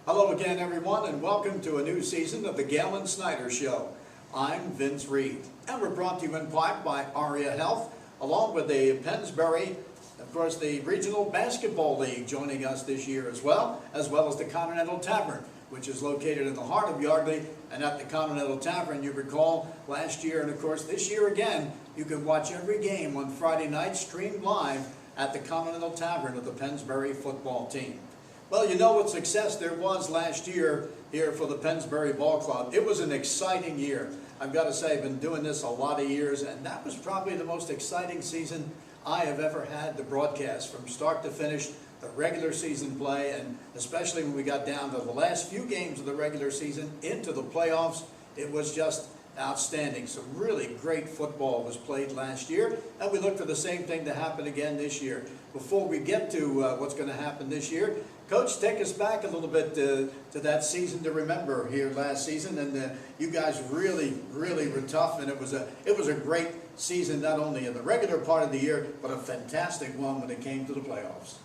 Hello again, everyone, and welcome to a new season of the Galen Snyder Show. I'm Vince Reed, and we're brought to you in part by Aria Health, along with the Pennsbury, of course, the Regional Basketball League joining us this year as well as the Continental Tavern, which is located in the heart of Yardley. And at the Continental Tavern, you recall last year, and of course this year again, you can watch every game on Friday night streamed live at the Continental Tavern of the Pennsbury football team. Well, you know what success there was last year here for the Pennsbury Ball Club. It was an exciting year. I've got to say, I've been doing this a lot of years, and that was probably the most exciting season I have ever had to broadcast, from start to finish, the regular season play, and especially when we got down to the last few games of the regular season into the playoffs. It was just outstanding. Some really great football was played last year, and we look for the same thing to happen again this year. Before we get to what's going to happen this year, Coach, take us back a little bit to that season to remember here last season, and you guys really were tough, and it was a great season, not only in the regular part of the year, but a fantastic one when it came to the playoffs.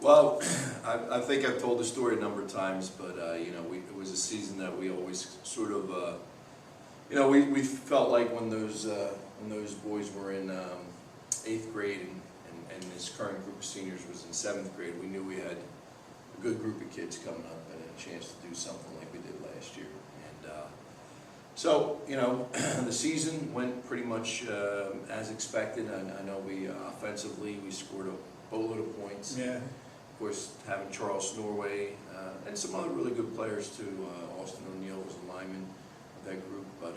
Well, I think I've told the story a number of times, but it was a season that we always sort of, we felt like when those boys were in 8th grade and this current group of seniors was in 7th grade, we knew we had a good group of kids coming up and a chance to do something like we did last year. And so, the season went pretty much as expected. I know we offensively we scored a boatload of points. Yeah. Of course, having Charles Norway and some other really good players too. Austin O'Neill was a lineman of that group, but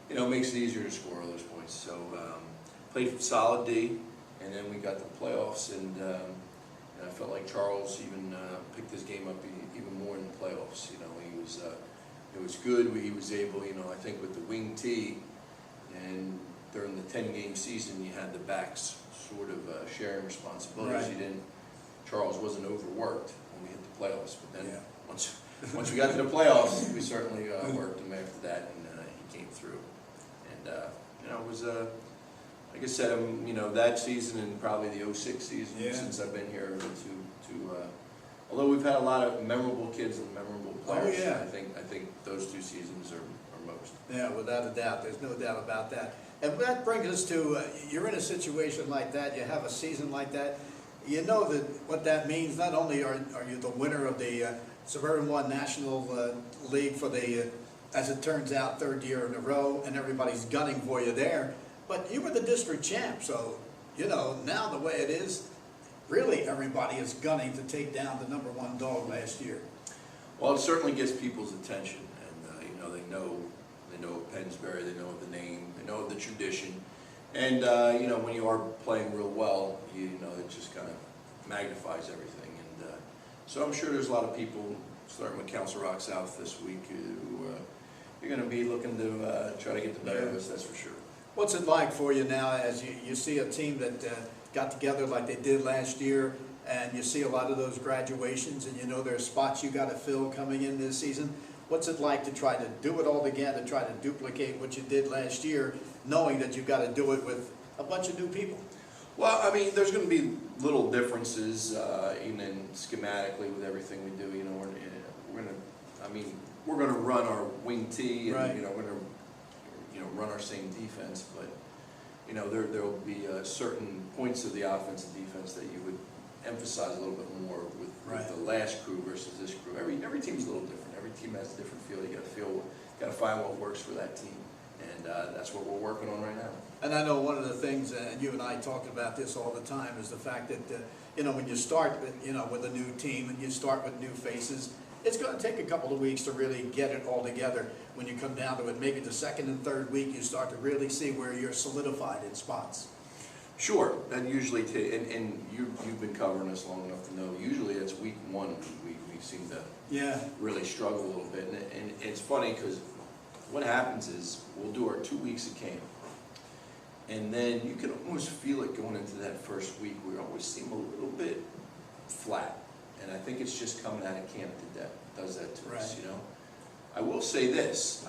it makes it easier to score all those points. So played solid D, and then we got the playoffs, and I felt like Charles even picked his game up even more in the playoffs. It was good. He was able, I think with the wing T, and during the 10-game season, you had the backs sort of sharing responsibilities. Right. Charles wasn't overworked when we hit the playoffs, but then once we got to the playoffs, we certainly worked him after that, and he came through. And it was like I said, that season and probably the 06 season since I've been here although we've had a lot of memorable kids and memorable players. Oh, yeah. I think those 2 seasons are most. Yeah, without a doubt. There's no doubt about that. And that brings us to, you're in a situation like that, you have a season like that, you know that what that means. Not only are you the winner of the Suburban One National League for the, as it turns out, 3rd year in a row, and everybody's gunning for you there, but you were the district champ, so, now the way it is, really everybody is gunning to take down the #1 dog last year. Well, it certainly gets people's attention, and they know of Pennsbury, they know of the name, they know of the tradition, and when you are playing real well, it just kind of magnifies everything. And so I'm sure there's a lot of people, starting with Council Rock South this week, who you're going to be looking to try to get the better of us. That's for sure. What's it like for you now as you see a team that got together like they did last year, and you see a lot of those graduations, and there are spots you got to fill coming in this season? What's it like to try to do it all again, to try to duplicate what you did last year, knowing that you've got to do it with a bunch of new people? Well, there's going to be little differences, even schematically with everything we do. We're going to run our wing T, and right. we're going to run our same defense, but there will be certain points of the offense and defense that you would emphasize a little bit more with the last crew versus this crew. Every team's a little different. Every team has a different feel. You got to find what works for that team, and that's what we're working on right now. And I know one of the things, and you and I talk about this all the time, is the fact that when you start with a new team and you start with new faces, it's going to take a couple of weeks to really get it all together. When you come down to it, maybe the 2nd and 3rd week, you start to really see where you're solidified in spots. Sure, that usually, and you've been covering us long enough to know, usually it's week 1 we seem to really struggle a little bit. And it's funny because what happens is we'll do our 2 weeks of camp, and then you can almost feel it going into that first week. We always seem a little bit flat. And I think it's just coming out of camp that does that to us, I will say this,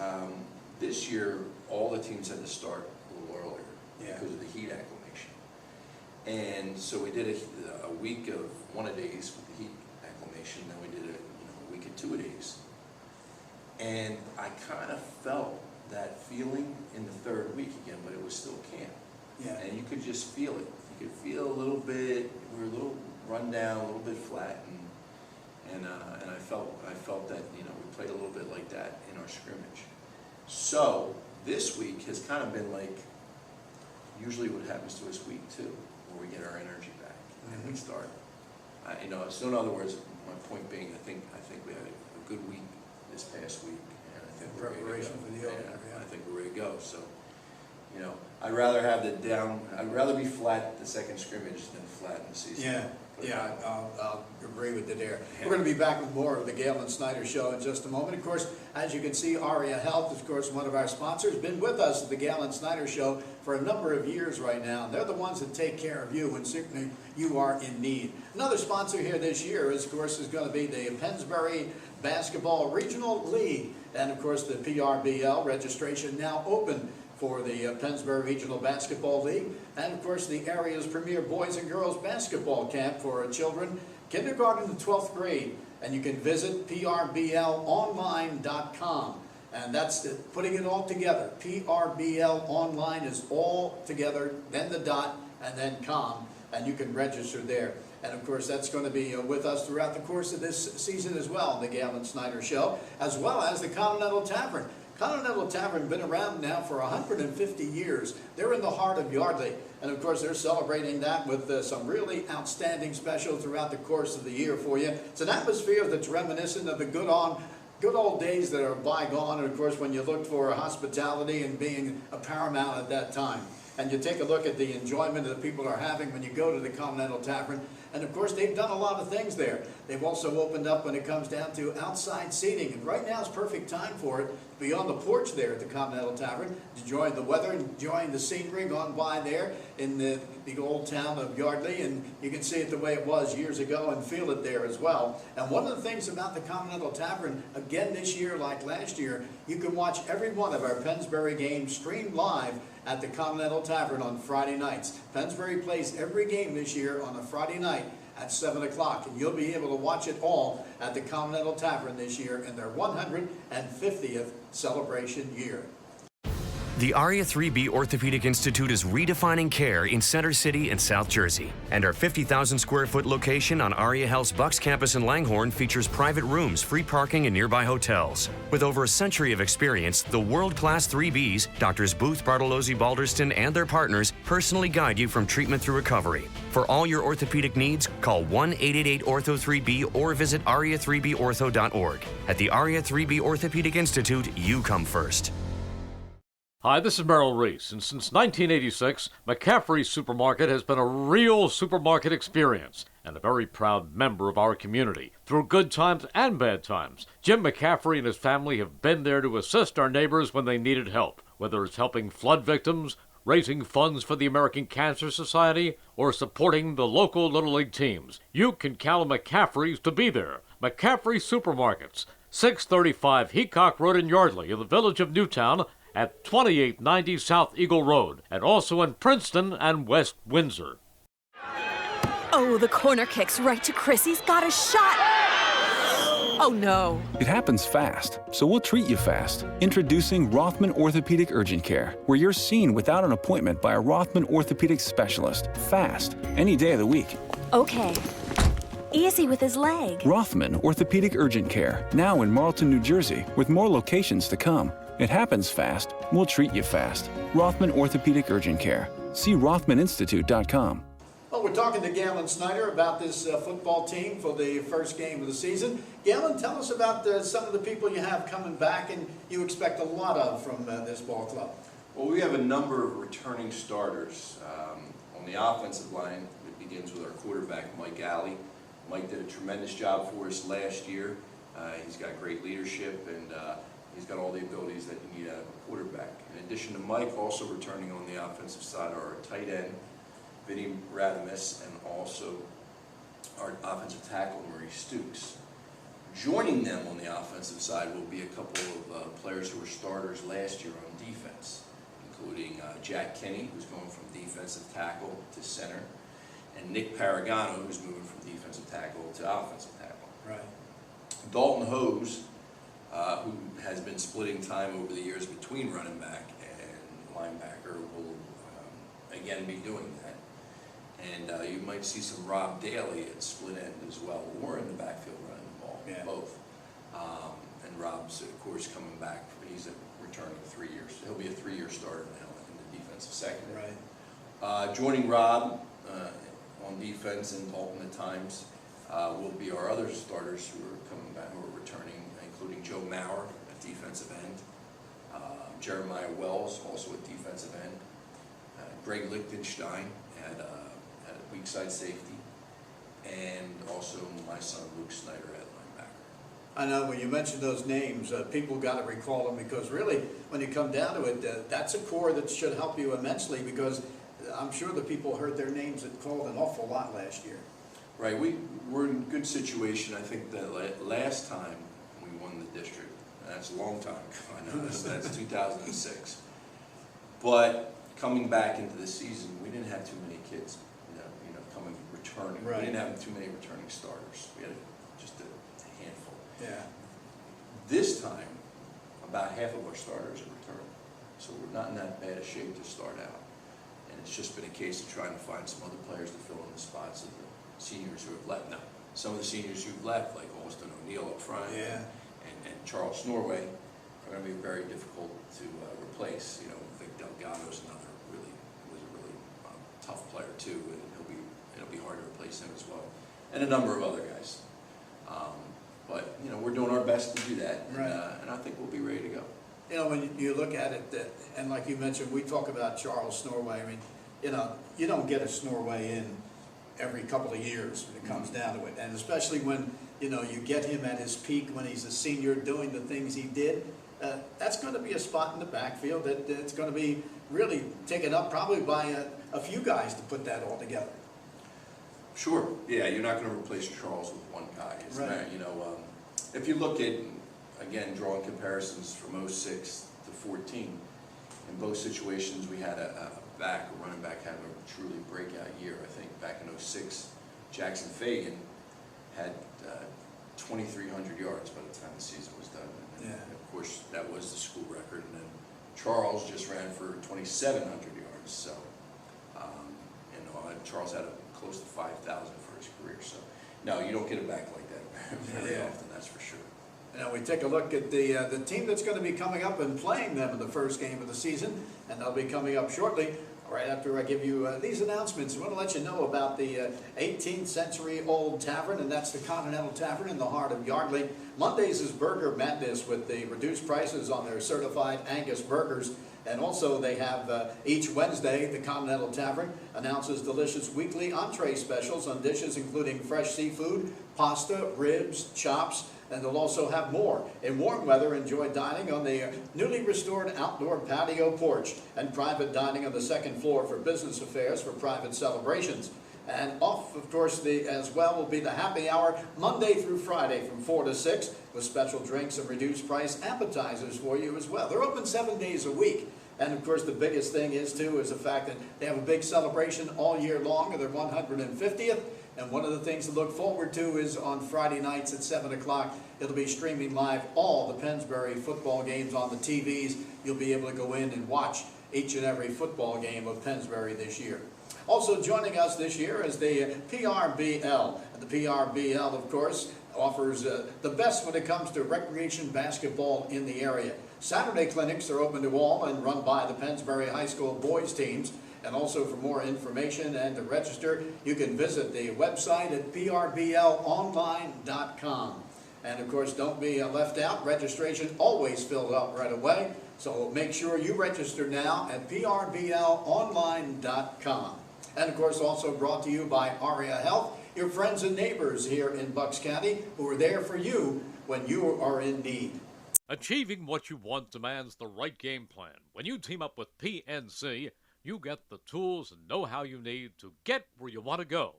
this year all the teams had to start a little earlier because of the heat acclimation. And so we did a week of one-a-days with the heat acclimation, then we did two-a-days. And I kind of felt that feeling in the third week again, but it was still camp. Yeah. And you could just feel it. You could feel a little bit, we were a little run down, a little bit flat, and I felt that, you know, we played a little bit like that in our scrimmage. So this week has kind of been like usually what happens to us week 2, where we get our energy back and we start. You know, so in other words, my point being, I think we had a good week this past week, and I think we're ready to go. Preparation for the opener, yeah. I think we're ready to go. So, you know, I'd rather be flat the second scrimmage than flat in the season. Yeah. Yeah, I'll agree with you there. We're going to be back with more of the Galen Snyder Show in just a moment. Of course, as you can see, ARIA Health, of course, one of our sponsors, been with us at the Galen Snyder Show for a number of years right now. They're the ones that take care of you when certainly you are in need. Another sponsor here this year, is, of course, is going to be the Pennsbury Basketball Regional League. And, of course, the PRBL registration now open for the Pennsbury Regional Basketball League, and of course the area's premier boys and girls basketball camp for children, kindergarten to 12th grade, and you can visit prblonline.com, and that's putting it all together. PRBL Online is all together, then the dot, and then com, and you can register there. And of course, that's going to be with us throughout the course of this season as well, the Galen Snyder Show, as well as the Continental Tavern. Continental Tavern been around now for 150 years. They're in the heart of Yardley. And of course, they're celebrating that with some really outstanding specials throughout the course of the year for you. It's an atmosphere that's reminiscent of the good old days that are bygone. And of course, when you looked for hospitality and being a paramount at that time. And you take a look at the enjoyment that people are having when you go to the Continental Tavern. And of course, they've done a lot of things there. They've also opened up when it comes down to outside seating. And right now is perfect time for it, to be on the porch there at the Continental Tavern, enjoying the weather, enjoying the scenery going by there in the old town of Yardley. And you can see it the way it was years ago and feel it there as well. And one of the things about the Continental Tavern, again this year like last year, you can watch every one of our Pennsbury games streamed live at the Continental Tavern on Friday nights. Pennsbury plays every game this year on a Friday night at 7 o'clock, and you'll be able to watch it all at the Continental Tavern this year in their 150th celebration year. The ARIA 3B Orthopedic Institute is redefining care in Center City and South Jersey. And our 50,000 square foot location on ARIA Health's Bucks campus in Langhorne features private rooms, free parking, and nearby hotels. With over a century of experience, the world-class 3Bs, Doctors Booth, Bartolozzi, Balderston, and their partners personally guide you from treatment through recovery. For all your orthopedic needs, call 1-888-ORTHO-3B or visit aria3bortho.org. At the ARIA 3B Orthopedic Institute, you come first. Hi, this is Merrill Reese, and since 1986, McCaffrey's Supermarket has been a real supermarket experience and a very proud member of our community. Through good times and bad times, Jim McCaffrey and his family have been there to assist our neighbors when they needed help, whether it's helping flood victims, raising funds for the American Cancer Society, or supporting the local Little League teams. You can count on McCaffrey's to be there. McCaffrey Supermarkets, 635 Heacock Road in Yardley, in the village of Newtown, at 2890 South Eagle Road, and also in Princeton and West Windsor. Oh, the corner kick's right to Chris. He's got a shot. Oh, no. It happens fast, so we'll treat you fast. Introducing Rothman Orthopedic Urgent Care, where you're seen without an appointment by a Rothman orthopedic specialist. Fast, any day of the week. Okay. Easy with his leg. Rothman Orthopedic Urgent Care, now in Marlton, New Jersey, with more locations to come. It happens fast, we'll treat you fast. Rothman Orthopedic Urgent Care. See RothmanInstitute.com. Well, we're talking to Galen Snyder about this football team for the first game of the season. Galen, tell us about some of the people you have coming back and you expect a lot of from this ball club. Well, we have a number of returning starters. On the offensive line, it begins with our quarterback, Mike Alley. Mike did a tremendous job for us last year. He's got great leadership, and he's got all the abilities that you need out of a quarterback. In addition to Mike, also returning on the offensive side are our tight end, Vinny Radamus, and also our offensive tackle, Maurice Stukes. Joining them on the offensive side will be a couple of players who were starters last year on defense, including Jack Kinney, who's going from defensive tackle to center, and Nick Paragano, who's moving from defensive tackle to offensive tackle. Right. Dalton Hose, who has been splitting time over the years between running back and linebacker, will again be doing that. And you might see some Rob Daly at split end as well, or in the backfield running the ball, both. And Rob's, of course, coming back. He's returning 3 years. He'll be a 3-year starter now in the defensive secondary. Right. Joining Rob on defense and Dalton at times will be our other starters who are coming back, who are returning, including Joe Maurer at defensive end, Jeremiah Wells also at defensive end, Greg Lichtenstein at weak side safety, and also my son Luke Snyder at linebacker. I know when you mention those names, people got to recall them, because really, when you come down to it, that's a core that should help you immensely, because I'm sure the people heard their names that called an awful lot last year. Right, we're in a good situation. I think that last time we won the district, that's a long time, I know, that's 2006. But coming back into the season, we didn't have too many kids, returning. Right. We didn't have too many returning starters. We had just a handful. Yeah. This time, about half of our starters are returning. So we're not in that bad a shape to start out. And it's just been a case of trying to find some other players to fill in the spots of the seniors who have left. Now, some of the seniors who've left, like Austin O'Neill up front and Charles Norway, are going to be very difficult to replace. Vic Delgado's another was a really tough player too, and it'll be hard to replace him as well, and a number of other guys. But we're doing our best to do that, and I think we'll be ready to go. When you look at it, and like you mentioned, we talk about Charles Snorway. I mean, you don't get a Snorway in every couple of years when it comes down to it, and especially when you get him at his peak when he's a senior doing the things he did. That's going to be a spot in the backfield that it's going to be really taken up probably by a few guys to put that all together. Sure. Yeah, you're not going to replace Charles with one guy. Right. If you look at, again, drawing comparisons from 06 to 14, in both situations we had a running back have a truly breakout year. I think back in 06, Jackson Fagan had 2,300 yards by the time the season was done. And of course, that was the school record. And then Charles just ran for 2,700 yards. So, Charles had close to 5,000 for his career. So, no, you don't get it back like that very often, that's for sure. Now we take a look at the team that's going to be coming up and playing them in the first game of the season, and they'll be coming up shortly. Right after I give you these announcements, I want to let you know about the 18th century old tavern, and that's the Continental Tavern in the heart of Yardley. Mondays is Burger Madness with the reduced prices on their certified Angus burgers. And also they have each Wednesday, the Continental Tavern announces delicious weekly entree specials on dishes including fresh seafood, pasta, ribs, chops, and they'll also have more. In warm weather, enjoy dining on the newly restored outdoor patio porch and private dining on the second floor for business affairs for private celebrations. And off, of course, as well will be the happy hour Monday through Friday from 4 to 6 with special drinks and reduced price appetizers for you as well. They're open 7 days a week. And of course, the biggest thing is the fact that they have a big celebration all year long of their 150th. And one of the things to look forward to is on Friday nights at 7 o'clock, it'll be streaming live all the Pennsbury football games on the TVs. You'll be able to go in and watch each and every football game of Pennsbury this year. Also joining us this year is the PRBL. And the PRBL, of course, offers the best when it comes to recreation basketball in the area. Saturday clinics are open to all and run by the Pennsbury High School boys teams. And also for more information and to register, you can visit the website at prblonline.com. And of course, don't be left out. Registration always filled up right away. So make sure you register now at prblonline.com. And of course, also brought to you by ARIA Health, your friends and neighbors here in Bucks County who are there for you when you are in need. Achieving what you want demands the right game plan. When you team up with PNC, you get the tools and know-how you need to get where you want to go.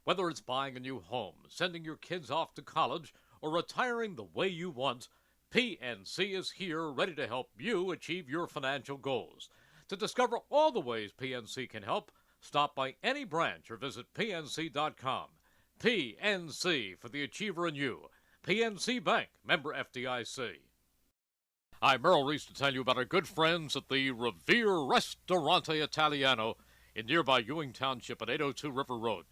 Whether it's buying a new home, sending your kids off to college, or retiring the way you want, PNC is here ready to help you achieve your financial goals. To discover all the ways PNC can help, stop by any branch or visit PNC.com. PNC for the achiever in you. PNC Bank, member FDIC. Hi, Merrill Reese to tell you about our good friends at the Revere Ristorante Italiano in nearby Ewing Township at 802 River Road.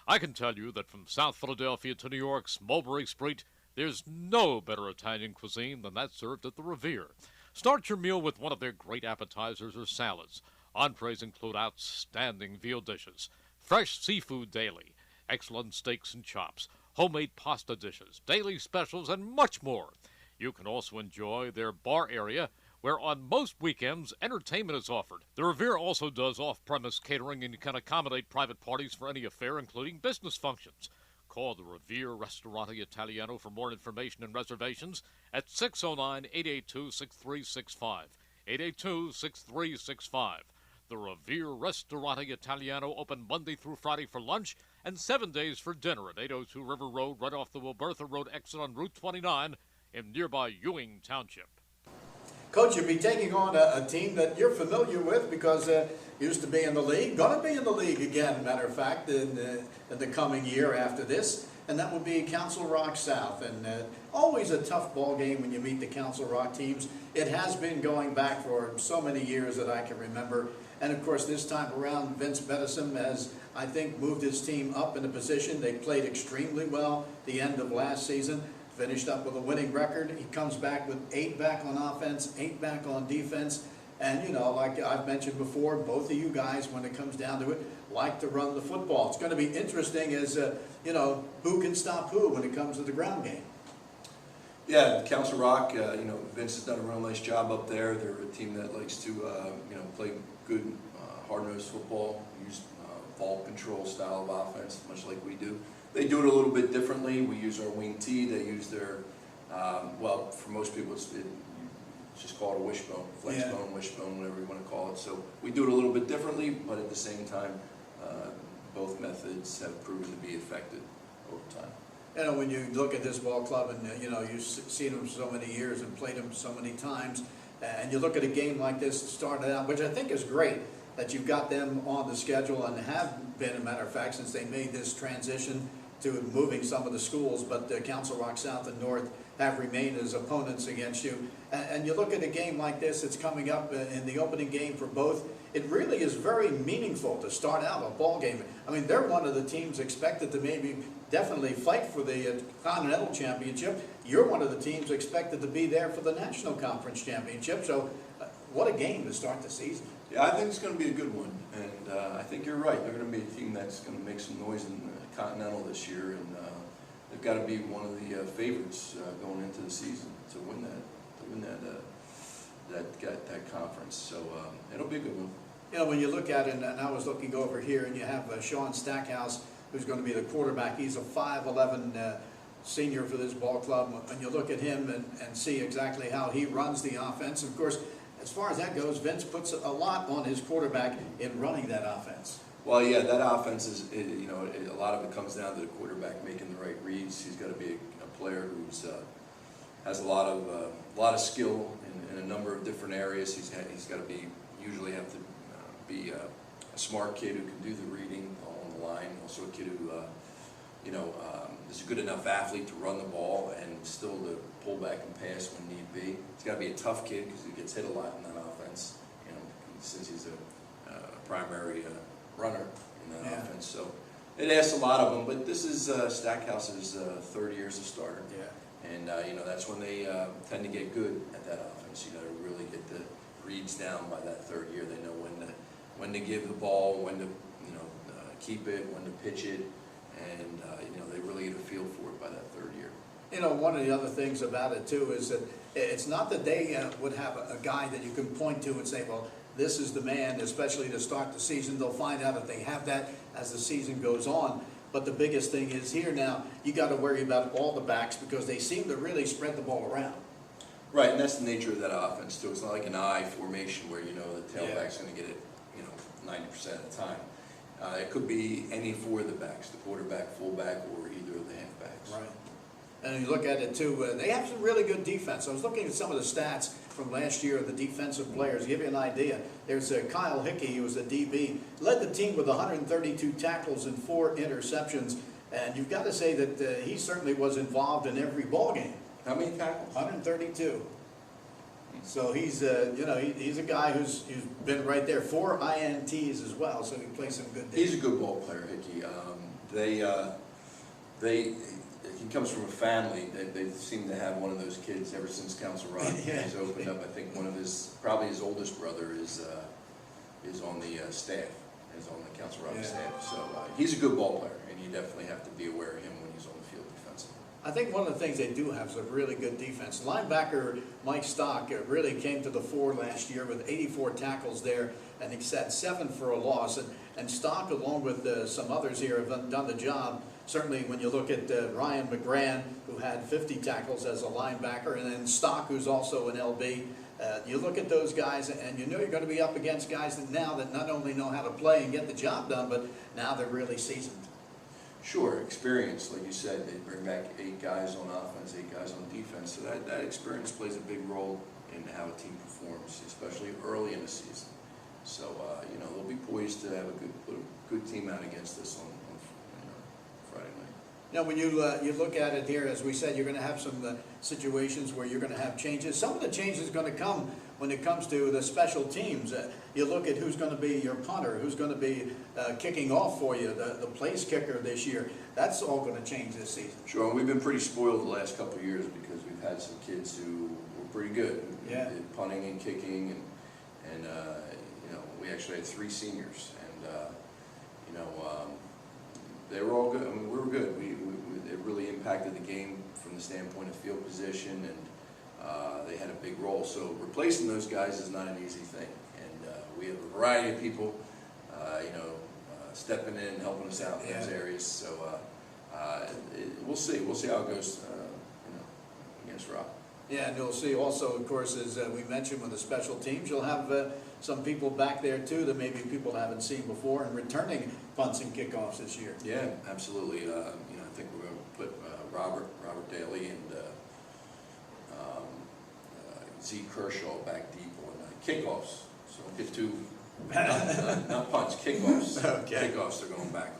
I can tell you that from South Philadelphia to New York's Mulberry Street, there's no better Italian cuisine than that served at the Revere. Start your meal with one of their great appetizers or salads. Entrees include outstanding veal dishes, fresh seafood daily, excellent steaks and chops, homemade pasta dishes, daily specials, and much more. You can also enjoy their bar area, where on most weekends, entertainment is offered. The Revere also does off-premise catering and can accommodate private parties for any affair, including business functions. Call the Revere Ristorante Italiano for more information and reservations at 609-882-6365. 882-6365. The Revere Ristorante Italiano open Monday through Friday for lunch and 7 days for dinner at 802 River Road, right off the Wilbertha Road exit on Route 29 in nearby Ewing Township. Coach, you'll be taking on a team that you're familiar with because used to be in the league, going to be in the league again, matter of fact, in the coming year after this, and that will be Council Rock South. And always a tough ball game when you meet the Council Rock teams. It has been going back for so many years that I can remember. And of course, this time around, Vince Bedison has, I think, moved his team up in a position. They played extremely well the end of last season. Finished up with a winning record. He comes back with 8 back on offense, 8 back on defense. And, you know, like I've mentioned before, both of you guys, when it comes down to it, like to run the football. It's going to be interesting as, you know, who can stop who when it comes to the ground game. Yeah, Council Rock, you know, Vince has done a real nice job up there. They're a team that likes to, you know, play good, hard-nosed football, use ball control style of offense, much like we do. They do it a little bit differently. We use our wing tee. They use their, well, for most people, it's just called a wishbone, flex bone, wishbone, whatever you want to call it. So we do it a little bit differently, but at the same time, both methods have proven to be effective over time. You know, when you look at this ball club and, you know, you've seen them so many years and played them so many times, and you look at a game like this started out, which I think is great, that you've got them on the schedule and have been, as a matter of fact, since they made this transition to moving some of the schools, but Council Rock South and North have remained as opponents against you. And you look at a game like this, it's coming up in the opening game for both. It really is very meaningful to start out a ball game. I mean, they're one of the teams expected to maybe definitely fight for the Continental Championship. You're one of the teams expected to be there for the National Conference Championship. So what a game to start the season. Yeah, I think it's going to be a good one, and I think you're right. They're going to be a team that's going to make some noise in the Continental this year, and they've got to be one of the favorites going into the season to win that conference. So it'll be a good one. You know, when you look at it, and I was looking over here, and you have Sean Stackhouse, who's going to be the quarterback. He's a 5'11" senior for this ball club. When you look at him and see exactly how he runs the offense, of course, as far as that goes, Vince puts a lot on his quarterback in running that offense. Well, yeah, that offense is, you know, a lot of it comes down to the quarterback making the right reads. He's got to be a player who's has a lot of skill in a number of different areas. He's got to usually have to be a smart kid who can do the reading on the line. Also a kid who, you know, is a good enough athlete to run the ball and still to pull back and pass when need be. He's got to be a tough kid because he gets hit a lot in that offense, you know, since he's a primary runner in that offense. So it asks a lot of them, but this is Stackhouse's third year as a starter. Yeah. And, you know, that's when they tend to get good at that offense. You got to really get the reads down by that third year. They know when to give the ball, when to, you know, keep it, when to pitch it, and, you know, they really get a feel for it by that third year. You know, one of the other things about it, too, is that it's not that they would have a guy that you can point to and say, well, this is the man, especially to start the season. They'll find out if they have that as the season goes on. But the biggest thing is here now, you got to worry about all the backs because they seem to really spread the ball around. Right, and that's the nature of that offense, too. It's not like an I formation where, you know, the tailback's going to get it, you know, 90% of the time. It could be any four of the backs, the quarterback, fullback, or either of the halfbacks. Right. And you look at it, too, they have some really good defense. I was looking at some of the stats from last year of the defensive players. To give you an idea, there's Kyle Hickey, who was a DB, led the team with 132 tackles and 4 interceptions. And you've got to say that he certainly was involved in every ball game. How many tackles? 132. So he's, he's a guy who's been right there. 4 INTs as well, so he plays some good. He's a good ball player, Hickey. He comes from a family. They seem to have one of those kids ever since Council Rock has opened up. I think probably his oldest brother is on the staff, is on the Council Rock staff. So he's a good ball player, and you definitely have to be aware of him when he's on the field defensively. I think one of the things they do have is a really good defense. Linebacker Mike Stock really came to the fore last year with 84 tackles there, and he had 7 for a loss. And Stock, along with some others here, have done the job. Certainly when you look at Ryan McGran, who had 50 tackles as a linebacker, and then Stock, who's also an LB. You look at those guys, and you know you're going to be up against guys that not only know how to play and get the job done, but now they're really seasoned. Sure, experience, like you said, they bring back 8 guys on offense, 8 guys on defense, so that experience plays a big role in how a team performs, especially early in the season. So, they'll be poised to have a good team out against us on Friday night. Now, when you look at it here, as we said, you're going to have some situations where you're going to have changes. Some of the changes are going to come when it comes to the special teams. You look at who's going to be your punter, who's going to be kicking off for you, the place kicker this year. That's all going to change this season. Sure, and we've been pretty spoiled the last couple of years because we've had some kids who were pretty good at punting and kicking, and we actually had 3 seniors, and they were all good. I mean, we were good. It really impacted the game from the standpoint of field position, and they had a big role. So replacing those guys is not an easy thing, and we have a variety of people, stepping in and helping us out in those areas. So we'll see. We'll see how it goes, against Rock. Yeah, and you'll see also, of course, as we mentioned with the special teams, you'll have some people back there too that maybe people haven't seen before and returning punts and kickoffs this year. Yeah, absolutely. I think we're going to put Robert Daly and Z Kershaw back deep on kickoffs. So don't get too not punts, kickoffs. Okay. Kickoffs are going back.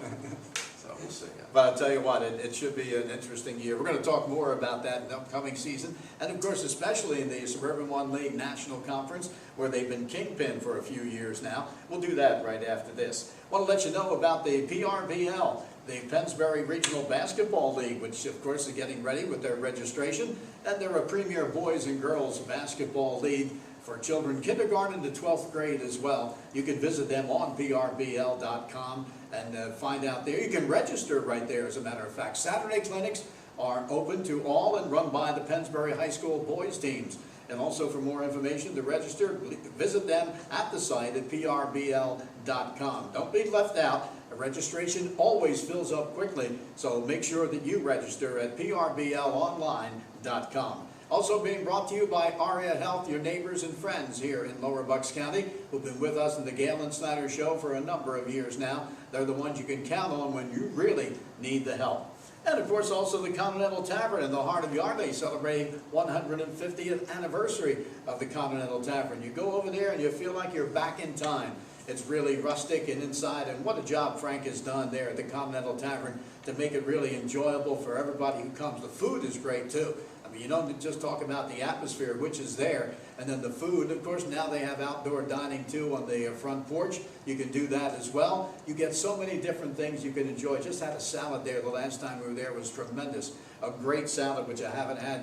So we'll see. But I'll tell you what, it should be an interesting year. We're going to talk more about that in the upcoming season. And of course, especially in the Suburban One League National Conference, where they've been kingpin for a few years now. We'll do that right after this. I want to let you know about the PRBL, the Pennsbury Regional Basketball League, which of course is getting ready with their registration. And they're a premier boys and girls basketball league for children kindergarten to 12th grade as well. You can visit them on prbl.com and find out there. You can register right there, as a matter of fact. Saturday clinics are open to all and run by the Pennsbury High School boys teams. And also for more information to register, visit them at the site at prbl.com. Don't be left out. Registration always fills up quickly, so make sure that you register at prbl.online.com. Also being brought to you by Aria Health, your neighbors and friends here in Lower Bucks County, who've been with us in the Galen Snyder Show for a number of years now. They're the ones you can count on when you really need the help. And of course also the Continental Tavern in the heart of Yardley, celebrating 150th anniversary of the Continental Tavern. You go over there and you feel like you're back in time. It's really rustic and inside, and what a job Frank has done there at the Continental Tavern to make it really enjoyable for everybody who comes. The food is great too. I mean, you don't just talk about the atmosphere, which is there, and then the food. Of course, now they have outdoor dining too on the front porch. You can do that as well. You get so many different things you can enjoy. Just had a salad there the last time we were there. It was tremendous. A great salad, which I haven't had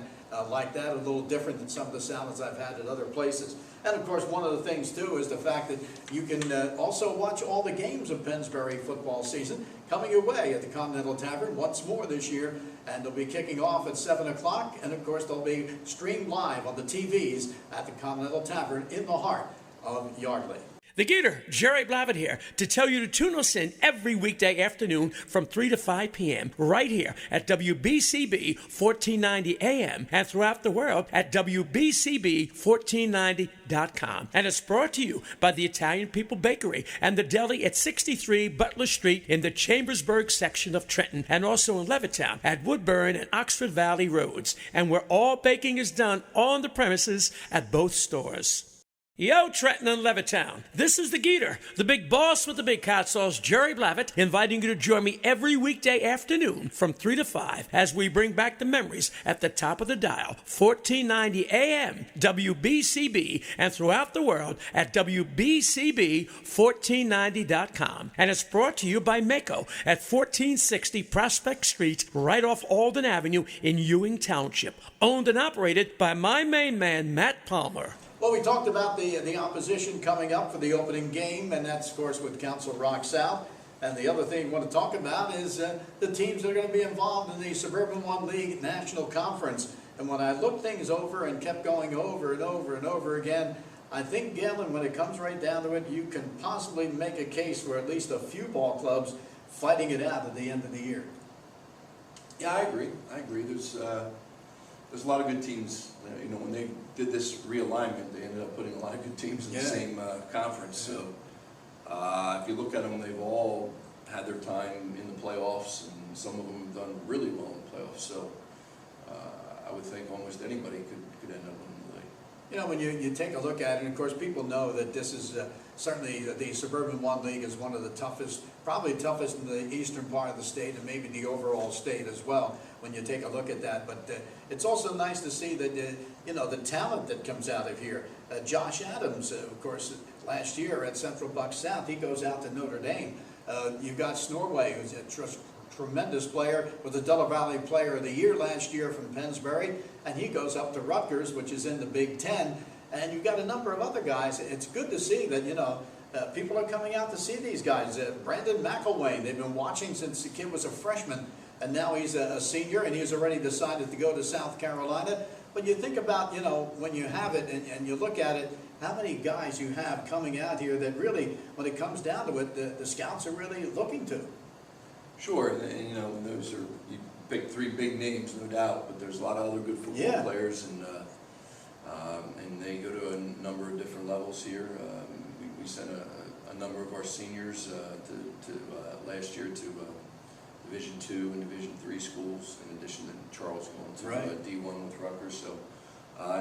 like that, a little different than some of the salads I've had at other places. And of course, one of the things too is the fact that you can also watch all the games of Pennsbury football season coming your way at the Continental Tavern once more this year, and they'll be kicking off at 7 o'clock, and of course they'll be streamed live on the TVs at the Continental Tavern in the heart of Yardley. The Gator, Jerry Blavitt here, to tell you to tune us in every weekday afternoon from 3 to 5 p.m. right here at WBCB 1490 AM and throughout the world at WBCB1490.com. And it's brought to you by the Italian People Bakery and the deli at 63 Butler Street in the Chambersburg section of Trenton, and also in Levittown at Woodburn and Oxford Valley Roads, and where all baking is done on the premises at both stores. Yo, Trenton and Levittown. This is the Geeter, the big boss with the big hot sauce, Jerry Blavitt, inviting you to join me every weekday afternoon from 3 to 5 as we bring back the memories at the top of the dial, 1490 AM, WBCB, and throughout the world at WBCB1490.com. And it's brought to you by Mako at 1460 Prospect Street, right off Alden Avenue in Ewing Township. Owned and operated by my main man, Matt Palmer. Well, we talked about the opposition coming up for the opening game, and that's, of course, with Council Rock South. And the other thing we want to talk about is the teams that are going to be involved in the Suburban One League National Conference. And when I looked things over and kept going over and over and over again, I think, Galen, when it comes right down to it, you can possibly make a case for at least a few ball clubs fighting it out at the end of the year. Yeah, I agree. There's a lot of good teams. You know, when they did this realignment, they ended up putting a lot of good teams in the same conference. So if you look at them, they've all had their time in the playoffs, and some of them have done really well in the playoffs. So I would think almost anybody could end up winning the league. You know, when you take a look at it, and of course people know that this is certainly the Suburban One League is one of the toughest, probably toughest in the eastern part of the state, and maybe the overall state as well, when you take a look at that. But it's also nice to see that, you know, the talent that comes out of here. Josh Adams, of course, last year at Central Bucks South, he goes out to Notre Dame. You've got Snorway, who's a tremendous player, was the Delaware Valley Player of the Year last year from Pennsbury, and he goes up to Rutgers, which is in the Big Ten. And you've got a number of other guys. It's good to see that, you know, people are coming out to see these guys. Brandon McElwain, they've been watching since the kid was a freshman, and now he's a senior, and he's already decided to go to South Carolina. But you think about, you know, when you have it and you look at it, how many guys you have coming out here that really, when it comes down to it, the scouts are really looking to. Sure, and you know, those are, you pick three big names, no doubt, but there's a lot of other good football players, and they go to a number of different levels here. We sent a number of our seniors last year to Division II and Division III schools, in addition to Charles going to D1 with Rutgers. So,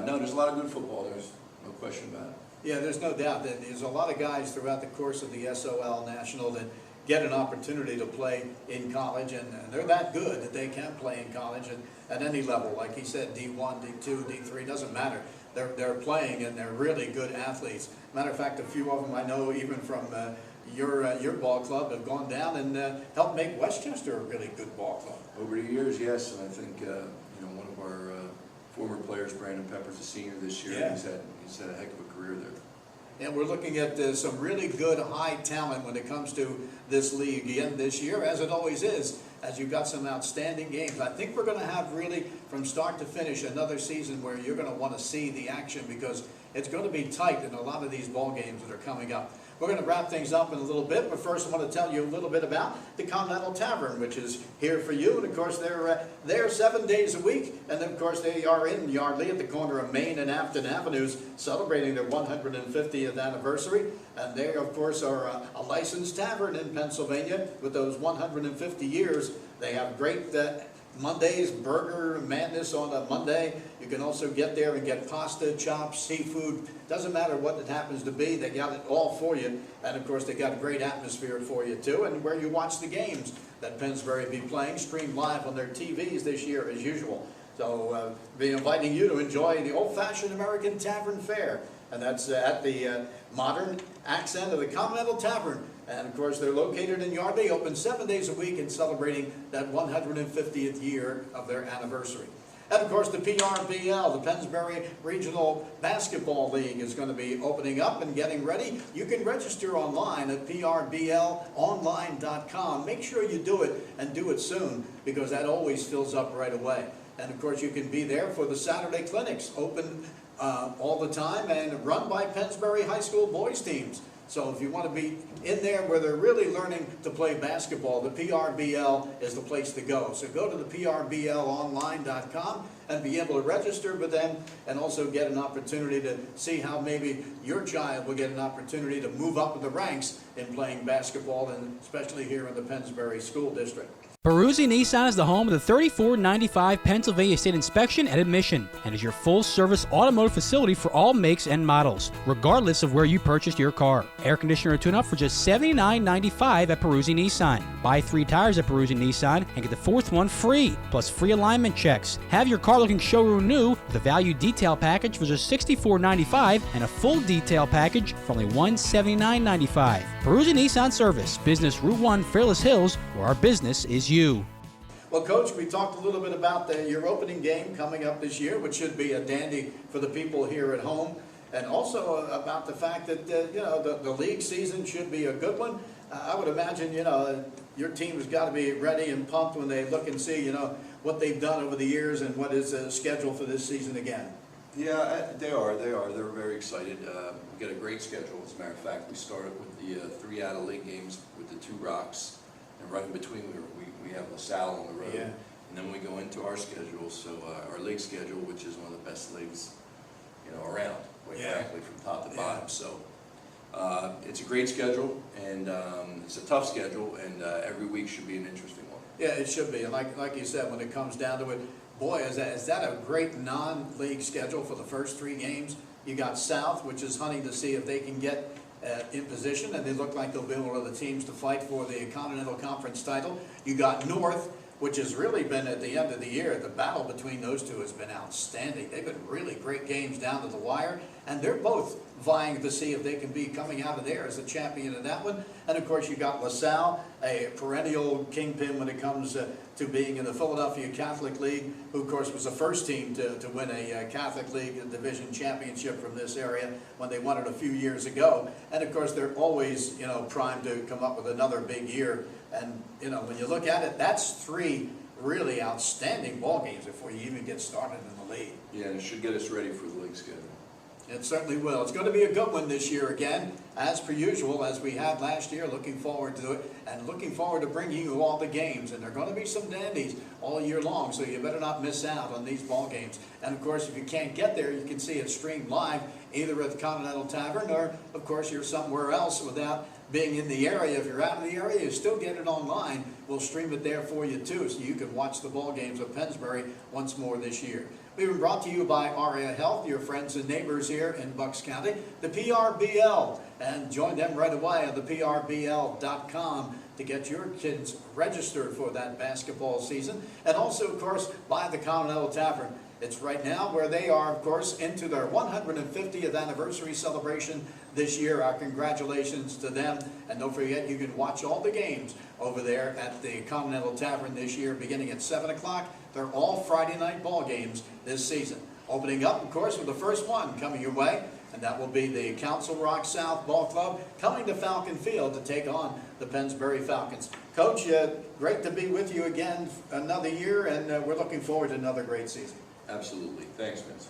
no, there's a lot of good football. There's no question about it. Yeah, there's no doubt that there's a lot of guys throughout the course of the SOL National that get an opportunity to play in college, and they're that good that they can play in college at any level. Like he said, D1, D2, D3, doesn't matter. They're playing, and they're really good athletes. Matter of fact, a few of them I know, even from your ball club, have gone down and helped make Westchester a really good ball club. Over the years, yes, and I think you know, one of our former players, Brandon Pepper's a senior this year. He's had a heck of a career there. And we're looking at some really good high talent when it comes to this league again this year, as it always is, as you've got some outstanding games. I think we're going to have really, from start to finish, another season where you're going to want to see the action, because it's going to be tight in a lot of these ball games that are coming up. We're going to wrap things up in a little bit, but first I want to tell you a little bit about the Continental Tavern, which is here for you. And of course, they're there 7 days a week. And then of course, they are in Yardley at the corner of Main and Afton Avenues, celebrating their 150th anniversary. And they, of course, are a licensed tavern in Pennsylvania with those 150 years. They have great Monday's burger madness on a Monday. You can also get there and get pasta, chops, seafood. Doesn't matter what it happens to be, they got it all for you. And of course, they got a great atmosphere for you too, and where you watch the games that Pennsbury be playing, streamed live on their TVs this year as usual. So be inviting you to enjoy the old-fashioned American Tavern Fare, and that's at the modern accent of the Continental Tavern. And of course, they're located in Yardley, open 7 days a week, and celebrating that 150th year of their anniversary. And of course, the PRBL, the Pennsbury Regional Basketball League, is going to be opening up and getting ready. You can register online at prblonline.com. Make sure you do it, and do it soon, because that always fills up right away. And of course, you can be there for the Saturday clinics, open all the time and run by Pennsbury High School boys teams. So if you want to be in there where they're really learning to play basketball, the PRBL is the place to go. So go to the prblonline.com and be able to register with them, and also get an opportunity to see how maybe your child will get an opportunity to move up in the ranks in playing basketball, and especially here in the Pennsbury School District. Peruzzi Nissan is the home of the 3495 Pennsylvania State Inspection and Admission and is your full-service automotive facility for all makes and models, regardless of where you purchased your car. Air conditioner tune-up for just $79.95 at Peruzzi Nissan. Buy 3 tires at Peruzzi Nissan and get the 4th one free, plus free alignment checks. Have your car looking showroom new with a value detail package for just $64.95 and a full detail package for only $179.95. Peruzzi Nissan Service, Business Route 1, Fairless Hills, where our business is you. Well, Coach, we talked a little bit about your opening game coming up this year, which should be a dandy for the people here at home, and also about the fact that the league season should be a good one. I would imagine your team has got to be ready and pumped when they look and see what they've done over the years and what is scheduled for this season again. Yeah, they are. They're very excited. We got a great schedule. As a matter of fact, we started with the 3 out-of-league games with the 2 Rocks. And right in between, we have LaSalle on the road, and then we go into our schedule. So our league schedule, which is one of the best leagues, around, quite frankly, from top to bottom. So it's a great schedule, and it's a tough schedule, and every week should be an interesting one. Yeah, it should be. And like you said, when it comes down to it, boy, is that a great non-league schedule for the first 3 games. You got South, which is hunting to see if they can get in position, and they look like they'll be one of the teams to fight for the Continental Conference title. You got North, which has really been at the end of the year, the battle between those two has been outstanding. They've been really great games down to the wire, and they're both vying to see if they can be coming out of there as the champion of that one. And of course you got LaSalle, a perennial kingpin when it comes to being in the Philadelphia Catholic League, who of course was the first team to win a Catholic League division championship from this area when they won it a few years ago. And of course they're always primed to come up with another big year. And when you look at it, that's 3 really outstanding ball games before you even get started in the league. Yeah, and it should get us ready for the league schedule. It certainly will. It's going to be a good one this year again, as per usual, as we had last year. Looking forward to it, and looking forward to bringing you all the games. And there are going to be some dandies all year long, so you better not miss out on these ball games. And of course, if you can't get there, you can see it streamed live, either at the Continental Tavern or, of course, you're somewhere else without being in the area. If you're out of the area, you still get it online. We'll stream it there for you too, so you can watch the ball games of Pennsbury once more this year. We've been brought to you by ARIA Health, your friends and neighbors here in Bucks County, the PRBL, and join them right away on the PRBL.com to get your kids registered for that basketball season. And also, of course, by the Continental Tavern. It's right now where they are, of course, into their 150th anniversary celebration this year. Our congratulations to them. And don't forget, you can watch all the games over there at the Continental Tavern this year, beginning at 7 o'clock. They're all Friday night ball games this season. Opening up, of course, with the first one coming your way, and that will be the Council Rock South Ball Club coming to Falcon Field to take on the Pennsbury Falcons. Coach, great to be with you again another year, and we're looking forward to another great season. Absolutely. Thanks, Vince.